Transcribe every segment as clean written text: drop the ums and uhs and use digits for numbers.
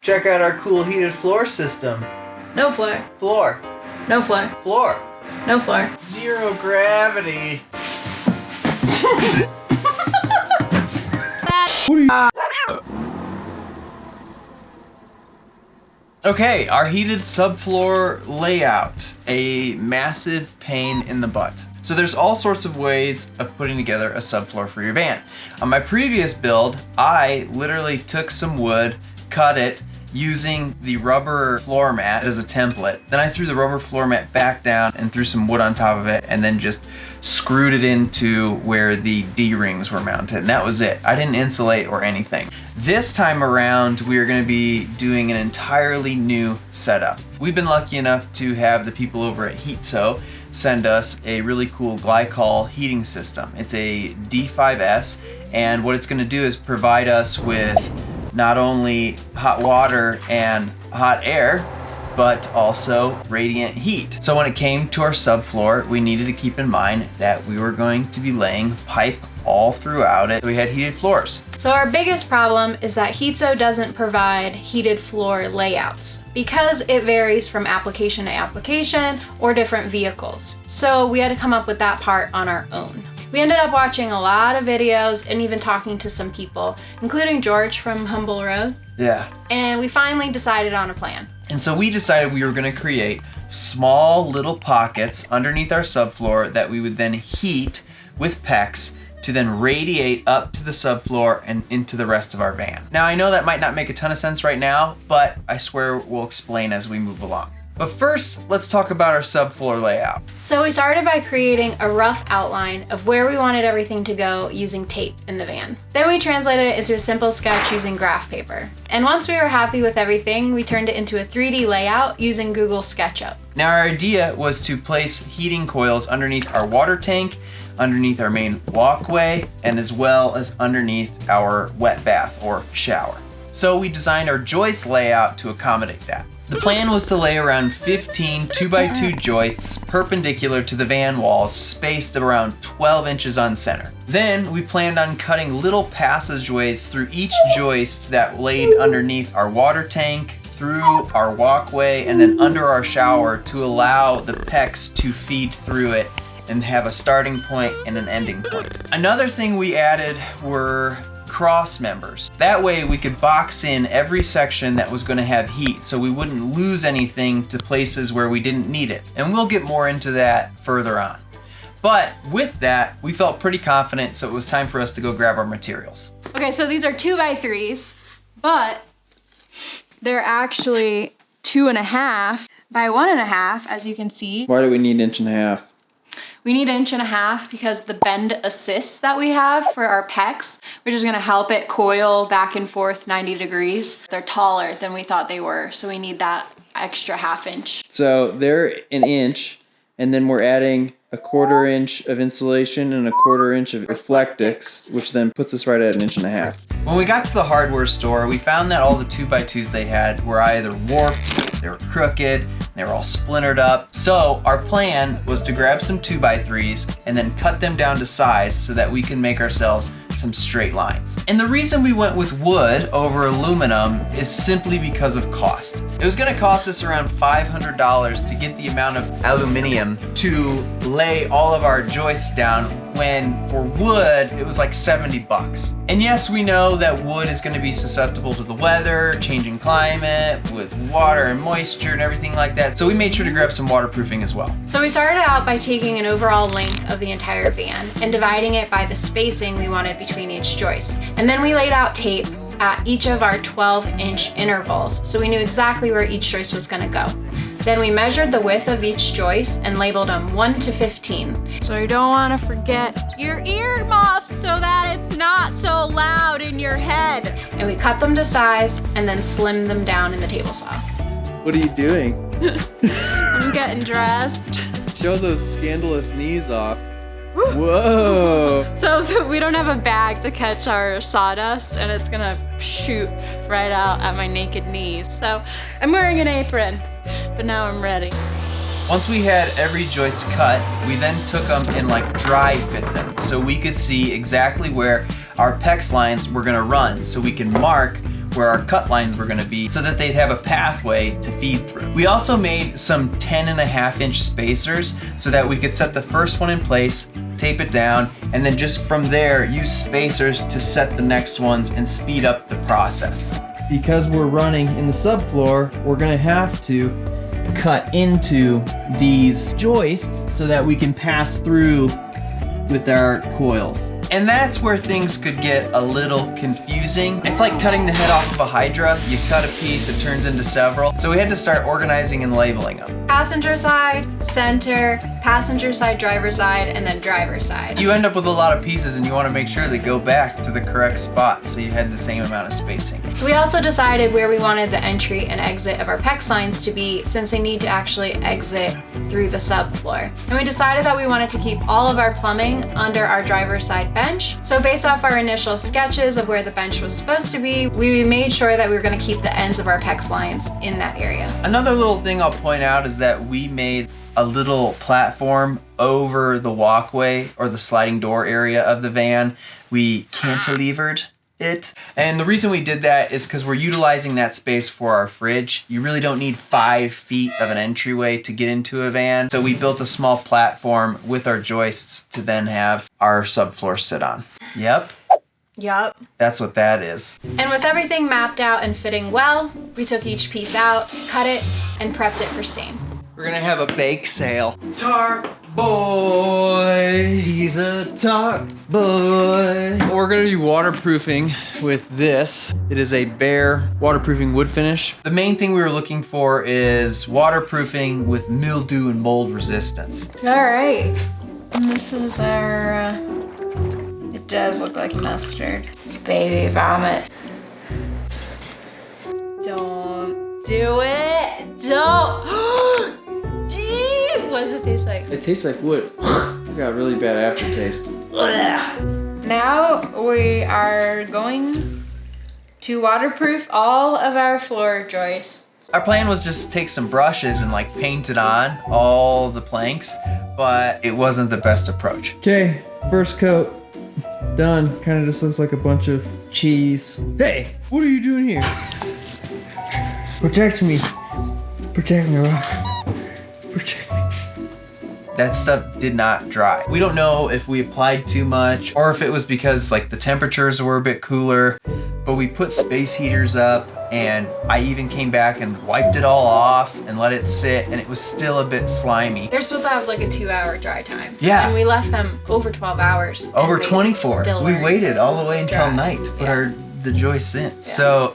Check out our cool heated floor system. No floor. Floor. No floor. Floor. No floor. Zero gravity. Okay, our heated subfloor layout. A massive pain in the butt. So there's all sorts of ways of putting together a subfloor for your van. On my previous build, I literally took some wood, cut it, using the rubber floor mat as a template. Then I threw the rubber floor mat back down and threw some wood on top of it and then just screwed it into where the D-rings were mounted, and that was it. I didn't insulate or anything. This time around, we are going to be doing an entirely new setup. We've been lucky enough to have the people over at HeatSo send us a really cool glycol heating system. It's a D5S, and what it's going to do is provide us with not only hot water and hot air, but also radiant heat. So when it came to our subfloor, we needed to keep in mind that we were going to be laying pipe all throughout it. We had heated floors. So our biggest problem is that HeatSo doesn't provide heated floor layouts because it varies from application to application or different vehicles. So we had to come up with that part on our own. We ended up watching a lot of videos and even talking to some people, including George from Humble Road. Yeah. And we finally decided on a plan. And so we decided we were going to create small little pockets underneath our subfloor that we would then heat with PEX to then radiate up to the subfloor and into the rest of our van. Now I know that might not make a ton of sense right now, but I swear we'll explain as we move along. But first, let's talk about our subfloor layout. So we started by creating a rough outline of where we wanted everything to go using tape in the van. Then we translated it into a simple sketch using graph paper. And once we were happy with everything, we turned it into a 3D layout using Google Sketchup. Now our idea was to place heating coils underneath our water tank, underneath our main walkway, and as well as underneath our wet bath or shower. So we designed our joist layout to accommodate that. The plan was to lay around 15 2x2 joists perpendicular to the van walls, spaced around 12 inches on center. Then we planned on cutting little passageways through each joist that laid underneath our water tank, through our walkway, and then under our shower to allow the PEX to feed through it and have a starting point and an ending point. Another thing we added were cross members. That way we could box in every section that was going to have heat so we wouldn't lose anything to places where we didn't need it. And we'll get more into that further on. But with that, we felt pretty confident, so it was time for us to go grab our materials. Okay, so these are 2x3s, but they're actually 2.5 by 1.5, as you can see. Why do we need 1.5 inches? We need 1.5 inches because the bend assists that we have for our PEX, which is gonna help it coil back and forth 90 degrees. They're taller than we thought they were, so we need that extra 1/2 inch. So they're 1 inch, and then we're adding 1/4 inch of insulation and 1/4 inch of Reflectix, which then puts us right at 1.5 inches. When we got to the hardware store, we found that all the 2x2s they had were either warped, they were crooked, they were all splintered up. So our plan was to grab some 2x3s and then cut them down to size so that we can make ourselves some straight lines. And the reason we went with wood over aluminum is simply because of cost. It was gonna cost us around $500 to get the amount of aluminum to lay all of our joists down, when for wood, it was like 70 bucks. And yes, we know that wood is gonna be susceptible to the weather, changing climate, with water and moisture and everything like that. So we made sure to grab some waterproofing as well. So we started out by taking an overall length of the entire van and dividing it by the spacing we wanted between each joist. And then we laid out tape at each of our 12-inch intervals, so we knew exactly where each joist was gonna go. Then we measured the width of each joist and labeled them 1 to 15. So you don't wanna forget your earmuffs so that it's not so loud in your head. And we cut them to size and then slimmed them down in the table saw. What are you doing? I'm getting dressed. Show those scandalous knees off. Whoa! So we don't have a bag to catch our sawdust, and it's gonna shoot right out at my naked knees. So I'm wearing an apron, but now I'm ready. Once we had every joist cut, we then took them and like dry fit them so we could see exactly where our PEX lines were gonna run, so we can mark where our cut lines were gonna be so that they'd have a pathway to feed through. We also made some 10.5-inch spacers so that we could set the first one in place, tape it down, and then just from there use spacers to set the next ones and speed up the process. Because we're running in the subfloor, we're gonna have to cut into these joists so that we can pass through with our coils. And that's where things could get a little confusing. It's like cutting the head off of a Hydra. You cut a piece, it turns into several. So we had to start organizing and labeling them. Passenger side, center, passenger side, driver side, and then driver side. You end up with a lot of pieces and you want to make sure they go back to the correct spot so you had the same amount of spacing. So we also decided where we wanted the entry and exit of our PEX lines to be, since they need to actually exit through the subfloor. And we decided that we wanted to keep all of our plumbing under our driver's side bench. So based off our initial sketches of where the bench was supposed to be, we made sure that we were going to keep the ends of our PEX lines in that area. Another little thing I'll point out is that we made a little platform over the walkway or the sliding door area of the van. We cantilevered it. And the reason we did that is because we're utilizing that space for our fridge. You really don't need 5 feet of an entryway to get into a van. So we built a small platform with our joists to then have our subfloor sit on. Yep. Yup. That's what that is. And with everything mapped out and fitting well, we took each piece out, cut it, and prepped it for stain. We're gonna have a bake sale. Tarp boy, he's a tarp boy. We're gonna be waterproofing with this. It is a bare waterproofing wood finish. The main thing we were looking for is waterproofing with mildew and mold resistance. All right. And this is our, it does look like mustard. Baby vomit. Don't do it. Don't. What does it taste like? It tastes like wood. It got really bad aftertaste. Now we are going to waterproof all of our floor joists. Our plan was just to take some brushes and like paint it on all the planks, but it wasn't the best approach. Okay, first coat done. Kind of just looks like a bunch of cheese. Hey, what are you doing here? Protect me. Protect me, Rock. Protect me. That stuff did not dry. We don't know if we applied too much or if it was because like the temperatures were a bit cooler, but we put space heaters up and I even came back and wiped it all off and let it sit and it was still a bit slimy. They're supposed to have like a 2-hour dry time. Yeah. And we left them over 12 hours. Over 24. We waited all the way until dry. night to put the joists in. Yeah. So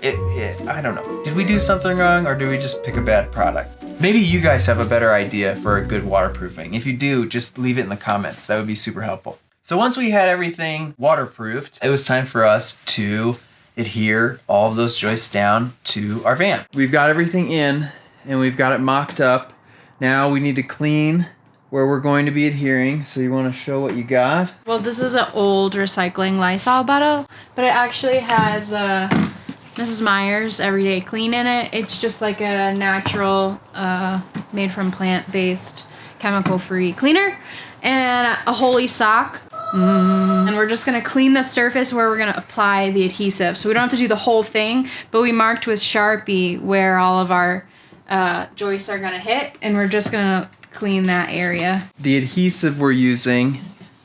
I don't know. Did we do something wrong or did we just pick a bad product? Maybe you guys have a better idea for a good waterproofing. If you do, just leave it in the comments. That would be super helpful. So once we had everything waterproofed, it was time for us to adhere all of those joists down to our van. We've got everything in and we've got it mocked up. Now we need to clean where we're going to be adhering. So you want to show what you got? Well, this is an old recycling Lysol bottle, but it actually has Mrs. Meyer's Everyday Clean in it. It's just like a natural, made from plant-based, chemical-free cleaner, and a Holy sock. And we're just gonna clean the surface where we're gonna apply the adhesive. So we don't have to do the whole thing, but we marked with Sharpie where all of our joists are gonna hit, and we're just gonna clean that area. The adhesive we're using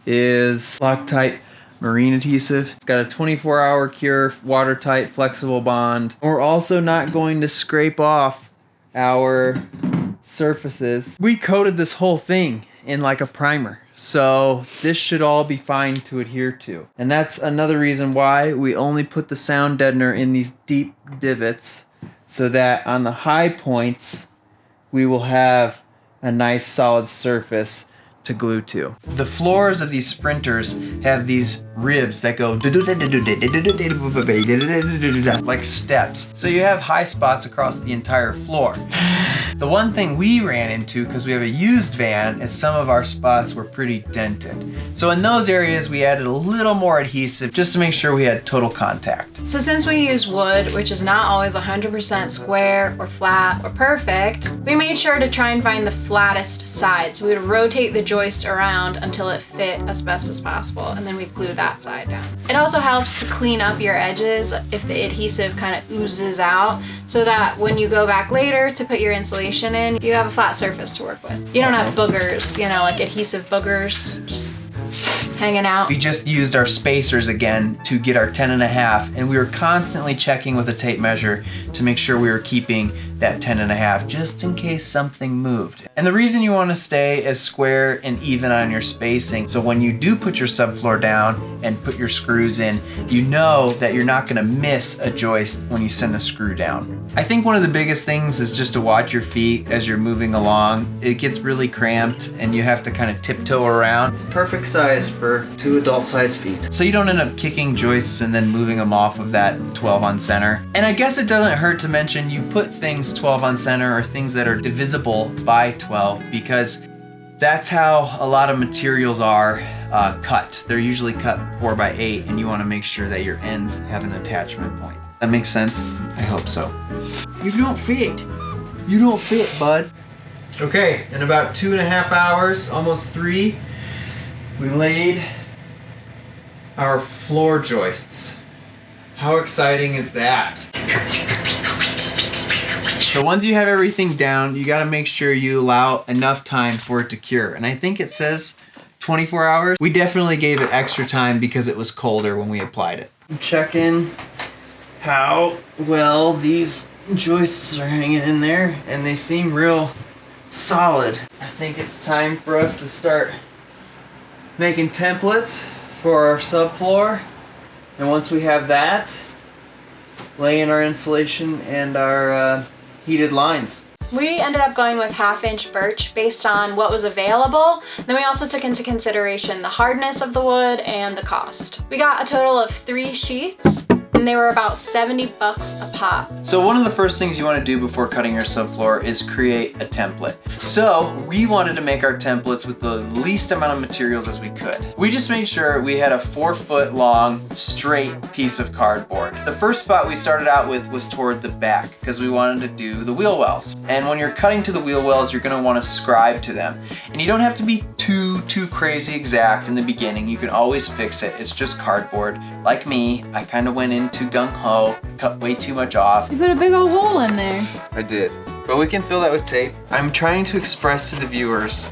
is Loctite marine adhesive. It's got a 24-hour cure, watertight, flexible bond. We're also not going to scrape off our surfaces. We coated this whole thing in like a primer. So this should all be fine to adhere to. And that's another reason why we only put the sound deadener in these deep divots so that on the high points, we will have a nice solid surface to glue to. The floors of these sprinters have these ribs that go like steps. So you have high spots across the entire floor. The one thing we ran into, because we have a used van, is some of our spots were pretty dented. So in those areas, we added a little more adhesive just to make sure we had total contact. So since we use wood, which is not always 100% square or flat or perfect, we made sure to try and find the flattest side. So we would rotate the joist around until it fit as best as possible, and then we'd glue that side down. It also helps to clean up your edges if the adhesive kind of oozes out, so that when you go back later to put your insulation in, you have a flat surface to work with. You don't have boogers, you know, like adhesive boogers just hanging out. We just used our spacers again to get our 10.5, and we were constantly checking with a tape measure to make sure we were keeping that 10.5 just in case something moved. And the reason you want to stay as square and even on your spacing, so when you do put your subfloor down and put your screws in, you know that you're not going to miss a joist when you send a screw down. I think one of the biggest things is just to watch your feet as you're moving along. It gets really cramped and you have to kind of tiptoe around. Perfect size for 2 adult-sized feet. So you don't end up kicking joists and then moving them off of that 12 on center. And I guess it doesn't hurt to mention you put things 12 on center or things that are divisible by 12, because that's how a lot of materials are cut. They're usually cut 4 by 8, and you want to make sure that your ends have an attachment point. That makes sense? I hope so. You don't fit. You don't fit, bud. Okay, in about 2.5 hours, almost 3, we laid our floor joists. How exciting is that? So once you have everything down, you gotta make sure you allow enough time for it to cure. And I think it says 24 hours. We definitely gave it extra time because it was colder when we applied it. I'm checking how well these joists are hanging in there, and they seem real solid. I think it's time for us to start making templates for our subfloor. And once we have that, lay in our insulation and our heated lines. We ended up going with 1/2-inch birch based on what was available. Then we also took into consideration the hardness of the wood and the cost. We got a total of 3 sheets, and they were about 70 bucks a pop. So one of the first things you want to do before cutting your subfloor is create a template. So we wanted to make our templates with the least amount of materials as we could. We just made sure we had a 4-foot long straight piece of cardboard. The first spot we started out with was toward the back because we wanted to do the wheel wells. And when you're cutting to the wheel wells, you're going to want to scribe to them. And you don't have to be too crazy exact in the beginning. You can always fix it. It's just cardboard. Like me, I kind of went into gung-ho, cut way too much off. You put a big old hole in there. I did. But we can fill that with tape. I'm trying to express to the viewers,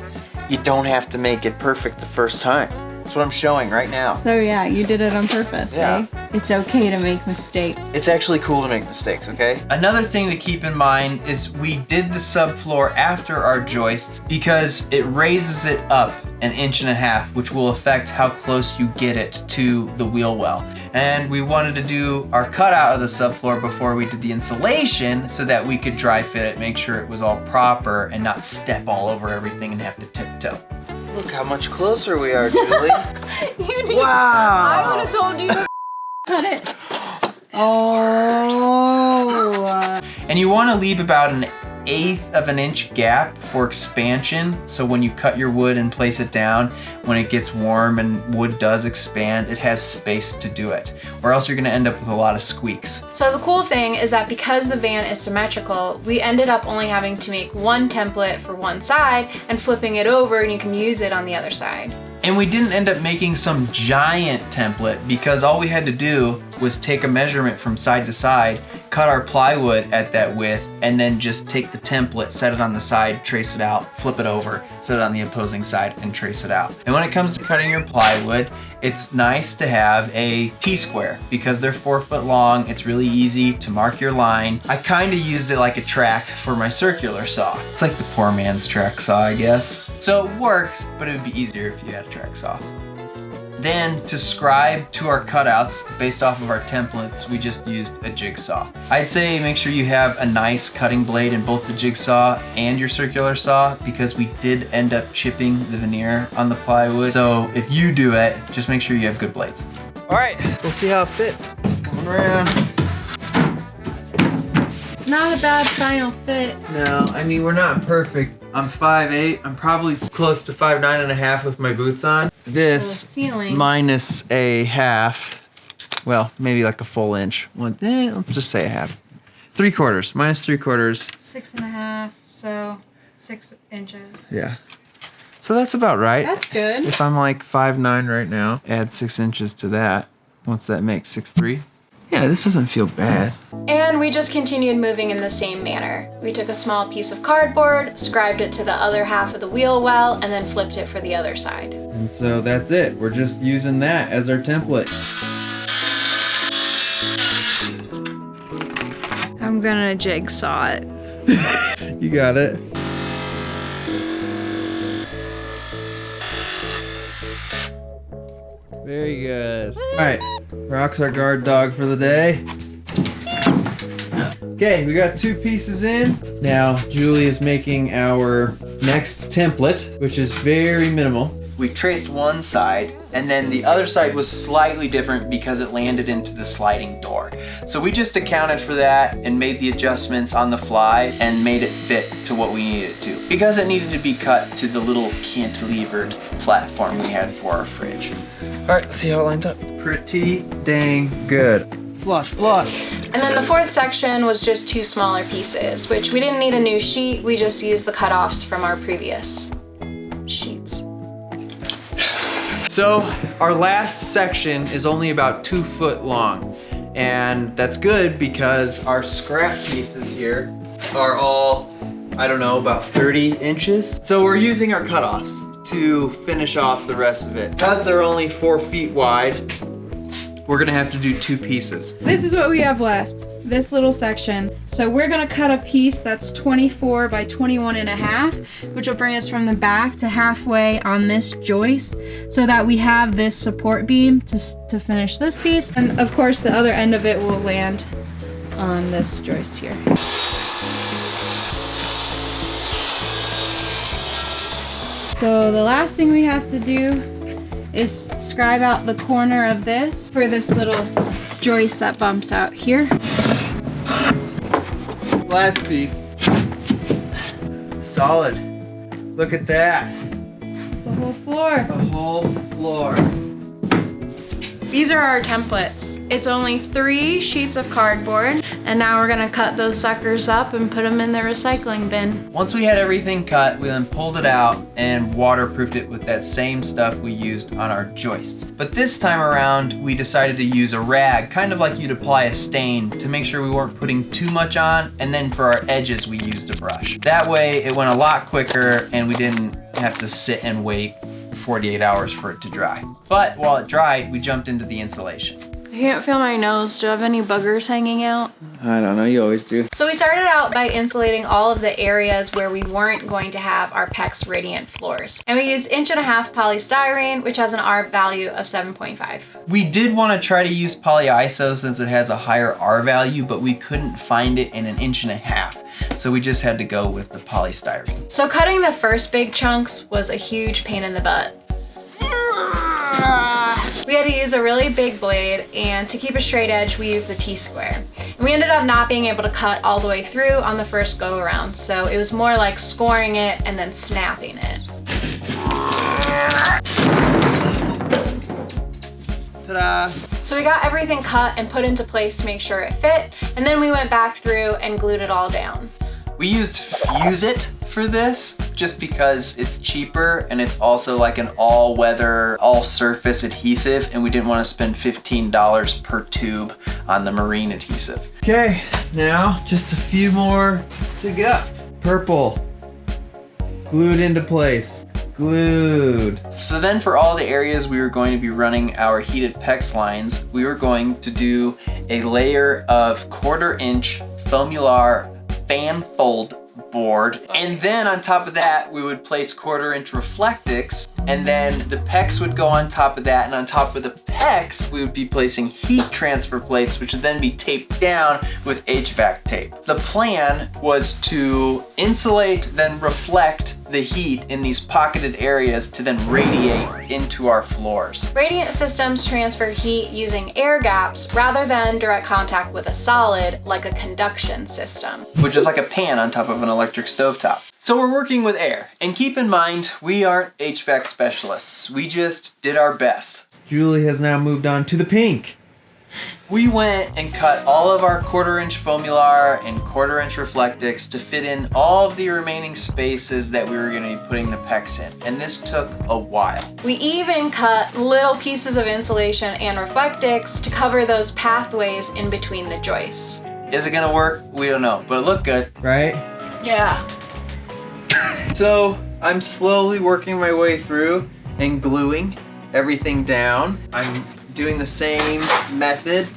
you don't have to make it perfect the first time. That's what I'm showing right now. So yeah, you did it on purpose, Yeah. eh? It's okay to make mistakes. It's actually cool to make mistakes, okay? Another thing to keep in mind is we did the subfloor after our joists because it raises it up 1.5 inches, which will affect how close you get it to the wheel well. And we wanted to do our cutout of the subfloor before we did the insulation so that we could dry fit it, make sure it was all proper and not step all over everything and have to tiptoe. Look how much closer we are, Julie. Wow. I would have told you to cut it. Oh. And you want to leave about 1/8 of an inch gap for expansion. So when you cut your wood and place it down, when it gets warm and wood does expand, it has space to do it. Or else you're going to end up with a lot of squeaks. So the cool thing is that because the van is symmetrical, we ended up only having to make one template for one side and flipping it over, and you can use it on the other side. And we didn't end up making some giant template because all we had to do was take a measurement from side to side, cut our plywood at that width, and then just take the template, set it on the side, trace it out, flip it over, set it on the opposing side, and trace it out. And when it comes to cutting your plywood, it's nice to have a T-square because they're 4 foot long. It's really easy to mark your line. I kind of used it like a track for my circular saw. It's like the poor man's track saw, I guess. So it works, but it would be easier if you had a track saw. Then to scribe to our cutouts based off of our templates, we just used a jigsaw. I'd say make sure you have a nice cutting blade in both the jigsaw and your circular saw because we did end up chipping the veneer on the plywood. So if you do it, just make sure you have good blades. All right, we'll see how it fits. Coming around. Not a bad final fit. No, I mean, we're not perfect. I'm 5'8". I'm probably close to 5'9.5" with my boots on. This Ceiling. minus a half, well, maybe like a full inch. Let's just say a half. 3/4, minus 3/4. 6.5, so 6 inches. Yeah. So that's about right. That's good. If I'm like 5'9" right now, add 6 inches to that. What's that make, 6'3"? Yeah, this doesn't feel bad. And we just continued moving in the same manner. We took a small piece of cardboard, scribed it to the other half of the wheel well, and then flipped it for the other side. And so that's it. We're just using that as our template. I'm gonna jigsaw it. You got it. Very good. All right, Rock's our guard dog for the day. Okay, we got 2 pieces in. Now, Julie is making our next template, which is very minimal. We traced one side, and then the other side was slightly different because it landed into the sliding door. So we just accounted for that and made the adjustments on the fly and made it fit to what we needed it to. Because it needed to be cut to the little cantilevered platform we had for our fridge. All right, let's see how it lines up. Pretty dang good. Flush, flush. And then the 4th section was just 2 smaller pieces, which we didn't need a new sheet. We just used the cutoffs from our previous sheets. So our last section is only about 2 foot long, and that's good because our scrap pieces here are all, I don't know, about 30 inches. So we're using our cutoffs to finish off the rest of it. Because they're only 4 feet wide, we're gonna have to do 2 pieces. This is what we have left, this little section. So we're gonna cut a piece that's 24 by 21.5, which will bring us from the back to halfway on this joist, so that we have this support beam to finish this piece. And of course the other end of it will land on this joist here. So the last thing we have to do is scribe out the corner of this for this little joist that bumps out here. Last piece. Solid. Look at that. It's a whole floor. The whole floor. These are our templates. It's only 3 sheets of cardboard, and now we're gonna cut those suckers up and put them in the recycling bin. Once we had everything cut, we then pulled it out and waterproofed it with that same stuff we used on our joists. But this time around, we decided to use a rag, kind of like you'd apply a stain, to make sure we weren't putting too much on, and then for our edges, we used a brush. That way, it went a lot quicker, and we didn't have to sit and wait 48 hours for it to dry. But while it dried, we jumped into the insulation. I can't feel my nose. Do I have any boogers hanging out? I don't know, you always do. So we started out by insulating all of the areas where we weren't going to have our PEX radiant floors. And we used 1.5" polystyrene, which has an R value of 7.5. We did want to try to use polyiso since it has a higher R value, but we couldn't find it in an 1.5 inches. So we just had to go with the polystyrene. So cutting the first big chunks was a huge pain in the butt. We had to use a really big blade, and to keep a straight edge, we used the T-square. And we ended up not being able to cut all the way through on the first go around, so it was more like scoring it and then snapping it. Ta-da! So we got everything cut and put into place to make sure it fit, and then we went back through and glued it all down. We used Fuse It for this just because it's cheaper and it's also like an all-weather, all-surface adhesive, and we didn't want to spend $15 per tube on the marine adhesive. Okay, now just a few more to go. Purple, glued into place, glued. So then for all the areas we were going to be running our heated PEX lines, we were going to do a layer of 1/4 inch Foamular fan fold board, and then on top of that we would place 1/4 inch Reflectix, and then the PEX would go on top of that, and on top of the PEX we would be placing heat transfer plates, which would then be taped down with HVAC tape. The plan was to insulate, then reflect the heat in these pocketed areas to then radiate into our floors. Radiant systems transfer heat using air gaps rather than direct contact with a solid like a conduction system. Which is like a pan on top of an electric stovetop. So we're working with air, and keep in mind, we aren't HVAC specialists. We just did our best. Julie has now moved on to the pink. We went and cut all of our 1/4-inch foamular and 1/4-inch Reflectix to fit in all of the remaining spaces that we were gonna be putting the PEX in, and this took a while. We even cut little pieces of insulation and Reflectix to cover those pathways in between the joists. Is it gonna work? We don't know, but it looked good, right? Yeah. So I'm slowly working my way through and gluing everything down. I'm doing the same method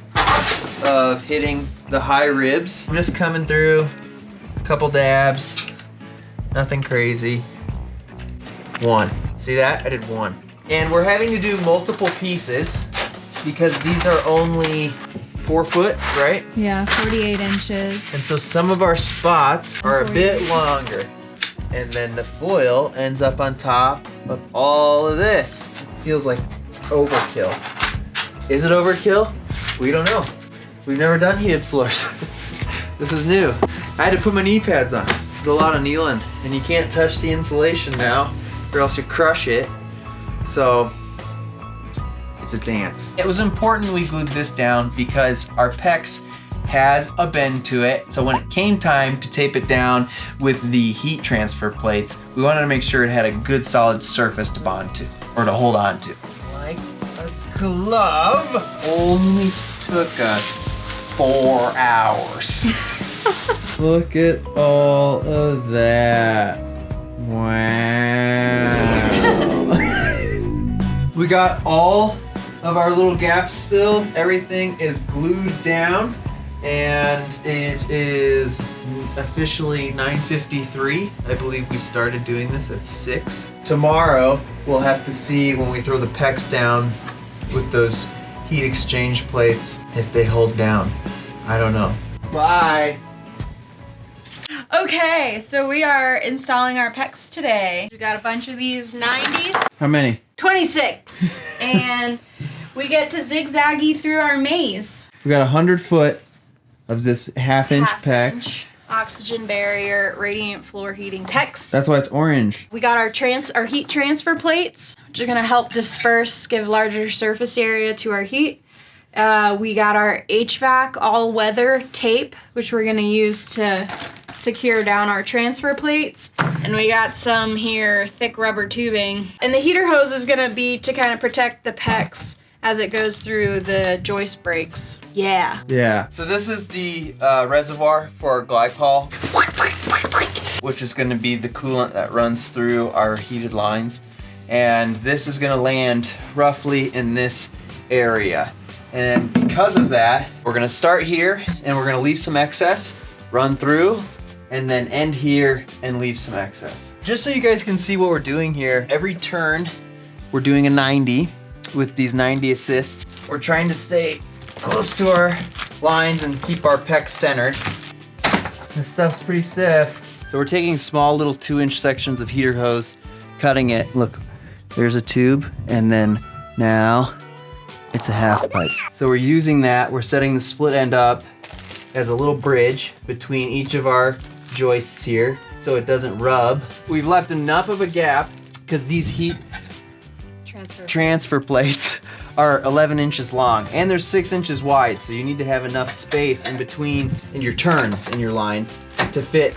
of hitting the high ribs. I'm just coming through, a couple dabs, nothing crazy. One. See that? I did one. And we're having to do multiple pieces because these are only 4 foot, right? Yeah, 48 inches. And so some of our spots are a bit longer. And then the foil ends up on top of all of this. Feels like overkill. Is it overkill? We don't know. We've never done heated floors. This is new. I had to put my knee pads on. There's a lot of kneeling, and you can't touch the insulation now or else you crush it. So it's a dance. It was important we glued this down because our PEX has a bend to it. So when it came time to tape it down with the heat transfer plates, we wanted to make sure it had a good solid surface to bond to, or to hold on to. Like a glove. Only took us 4 hours. Look at all of that. Wow. We got all of our little gaps filled. Everything is glued down. And it is officially 9:53. I believe we started doing this at 6. Tomorrow, we'll have to see when we throw the PEX down with those heat exchange plates if they hold down. I don't know. Bye. Okay, so we are installing our PEX today. We got a bunch of these 90s. How many? 26. And we get to zigzaggy through our maze. We got 100 foot of this half-inch PEX. Oxygen barrier, radiant floor heating PEX. That's why it's orange. We got our heat transfer plates, which are gonna help disperse, give larger surface area to our heat. We got our HVAC all-weather tape, which we're gonna use to secure down our transfer plates. And we got some here thick rubber tubing. And the heater hose is gonna be to kind of protect the PEX as it goes through the joist breaks. Yeah. Yeah. So this is the reservoir for our glycol, which is going to be the coolant that runs through our heated lines. And this is going to land roughly in this area. And because of that, we're going to start here and we're going to leave some excess, run through, and then end here and leave some excess. Just so you guys can see what we're doing here, every turn we're doing a 90. With these 90 assists. We're trying to stay close to our lines and keep our PEX centered. This stuff's pretty stiff. So we're taking small little 2-inch sections of heater hose, cutting it. Look, there's a tube, and then now it's a half pipe. So we're using that. We're setting the split end up as a little bridge between each of our joists here so it doesn't rub. We've left enough of a gap because these heat transfer plates are 11 inches long and they're 6 inches wide, so you need to have enough space in between in your turns in your lines to fit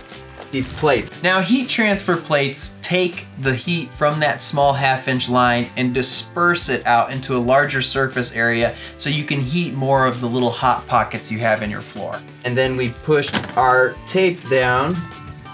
these plates. Now, heat transfer plates take the heat from that small 1/2-inch line and disperse it out into a larger surface area so you can heat more of the little hot pockets you have in your floor. And then we pushed our tape down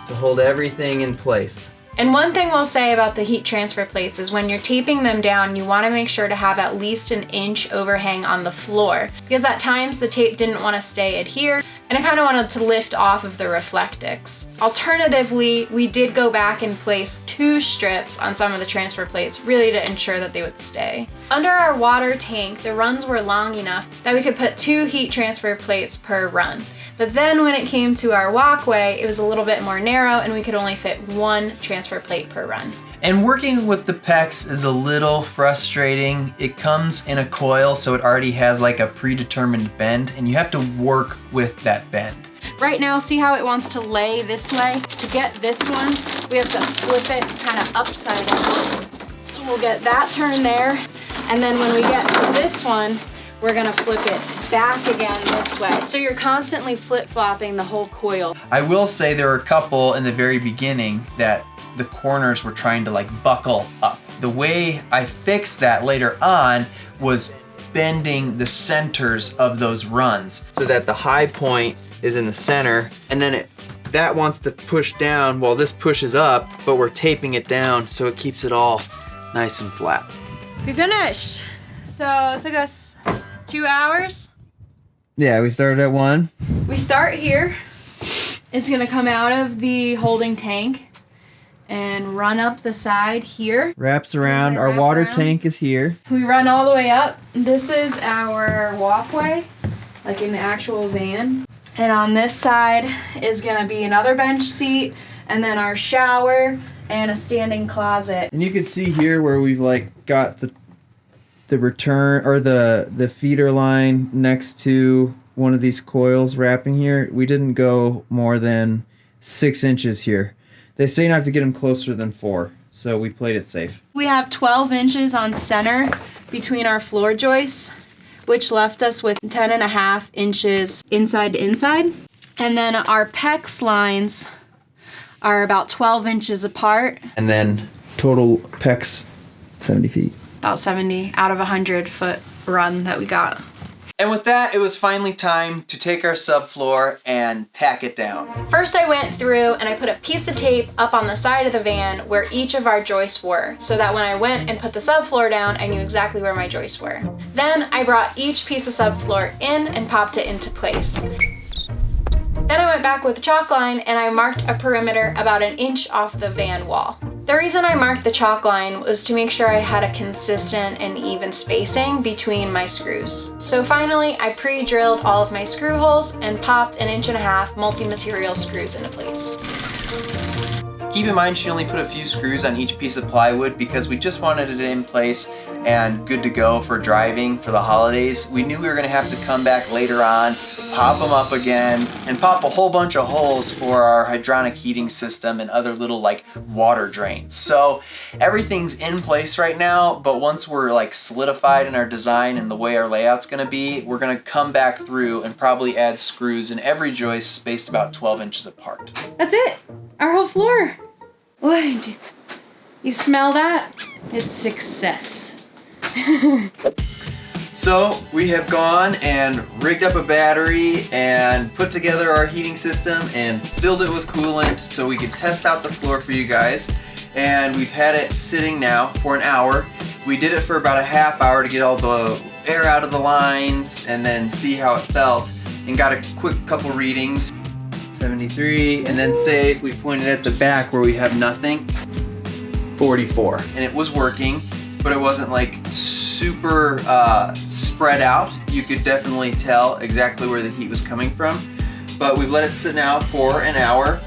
to hold everything in place. And one thing we'll say about the heat transfer plates is when you're taping them down, you want to make sure to have at least an inch overhang on the floor, because at times the tape didn't want to stay adhered and it kind of wanted to lift off of the Reflectix. Alternatively, we did go back and place 2 strips on some of the transfer plates, really to ensure that they would stay. Under our water tank, the runs were long enough that we could put 2 heat transfer plates per run. But then when it came to our walkway, it was a little bit more narrow and we could only fit one transfer plate per run. And working with the PEX is a little frustrating. It comes in a coil, so it already has like a predetermined bend, and you have to work with that bend. Right now, see how it wants to lay this way? To get this one, we have to flip it kind of upside down. So we'll get that turn there, and then when we get to this one, we're gonna flip it back again this way. So you're constantly flip-flopping the whole coil. I will say there were a couple in the very beginning that the corners were trying to like buckle up. The way I fixed that later on was bending the centers of those runs so that the high point is in the center, and then that wants to push down while this pushes up, but we're taping it down so it keeps it all nice and flat. We finished. So it took us 2 hours. Yeah, we started at 1. We start here. It's gonna come out of the holding tank and run up the side here. Wraps around, our water tank is here. We run all the way up. This is our walkway, like in the actual van. And on this side is gonna be another bench seat, and then our shower and a standing closet. And you can see here where we've like got the return or the feeder line next to one of these coils wrapping here. We didn't go more than 6 inches here. They say not to get them closer than 4, so we played it safe. We have 12 inches on center between our floor joists, which left us with 10.5 inches inside to inside. And then our PEX lines are about 12 inches apart. And then total PEX, 70 feet. About 70 out of 100-foot run that we got. And with that, it was finally time to take our subfloor and tack it down. First I went through and I put a piece of tape up on the side of the van where each of our joists were, so that when I went and put the subfloor down, I knew exactly where my joists were. Then I brought each piece of subfloor in and popped it into place. Then I went back with a chalk line and I marked a perimeter about 1 inch off the van wall. The reason I marked the chalk line was to make sure I had a consistent and even spacing between my screws. So finally, I pre-drilled all of my screw holes and popped 1.5 inch multi-material screws into place. Keep in mind she only put a few screws on each piece of plywood because we just wanted it in place and good to go for driving for the holidays. We knew we were gonna have to come back later on, pop them up again, and pop a whole bunch of holes for our hydronic heating system and other little like water drains. So everything's in place right now, but once we're like solidified in our design and the way our layout's gonna be, we're gonna come back through and probably add screws in every joist spaced about 12 inches apart. That's it, our whole floor. What? You smell that? It's success. So we have gone and rigged up a battery and put together our heating system and filled it with coolant so we could test out the floor for you guys. And we've had it sitting now for an hour. We did it for about a half hour to get all the air out of the lines and then see how it felt, and got a quick couple readings. 73, and then say if we pointed at the back where we have nothing, 44. And it was working, but it wasn't like super spread out. You could definitely tell exactly where the heat was coming from. But we've let it sit now for an hour,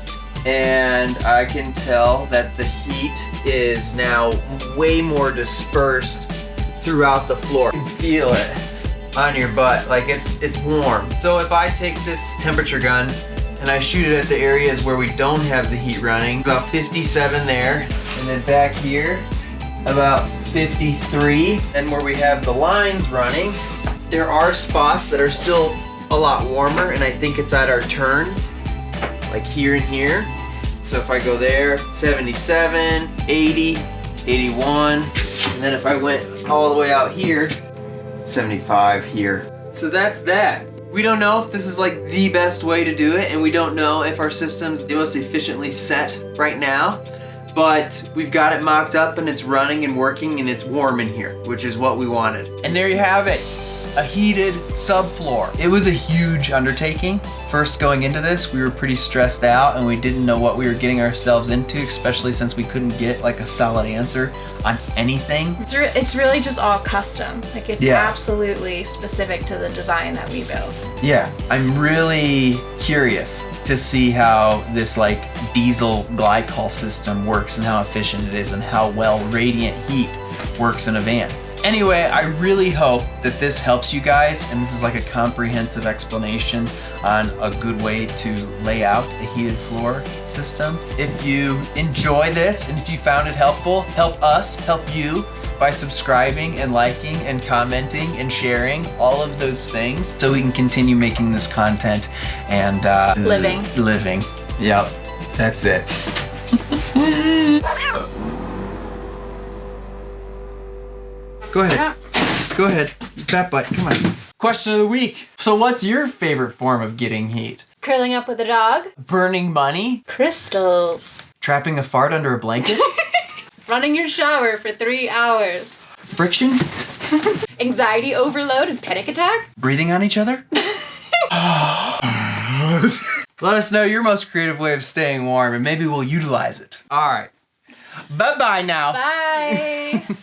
and I can tell that the heat is now way more dispersed throughout the floor. You can feel it on your butt, like it's warm. So if I take this temperature gun and I shoot it at the areas where we don't have the heat running, about 57 there, and then back here, about 53. And where we have the lines running, there are spots that are still a lot warmer, and I think it's at our turns, like here and here. So if I go there, 77, 80, 81, and then if I went all the way out here, 75 here. So that's that. We don't know if this is like the best way to do it, and we don't know if our system's the most efficiently set right now, but we've got it mocked up and it's running and working and it's warm in here, which is what we wanted. And there you have it. a heated subfloor. It was a huge undertaking. First going into this, we were pretty stressed out and we didn't know what we were getting ourselves into, especially since we couldn't get like a solid answer on anything. It's really just all custom. Like it's Yeah. absolutely specific to the design that we built. Yeah, I'm really curious to see how this like diesel glycol system works and how efficient it is and how well radiant heat works in a van. Anyway, I really hope that this helps you guys, and this is like a comprehensive explanation on a good way to lay out a heated floor system. If you enjoy this and if you found it helpful, help us help you by subscribing and liking and commenting and sharing all of those things so we can continue making this content and living. Yep, that's it. Go ahead. Yeah. Go ahead. Fat butt, come on. Question of the week. So what's your favorite form of getting heat? Curling up with a dog. Burning money? Crystals. Trapping a fart under a blanket? Running your shower for 3 hours. Friction? Anxiety overload and panic attack. Breathing on each other? Let us know your most creative way of staying warm and maybe we'll utilize it. All right. Bye-bye now. Bye.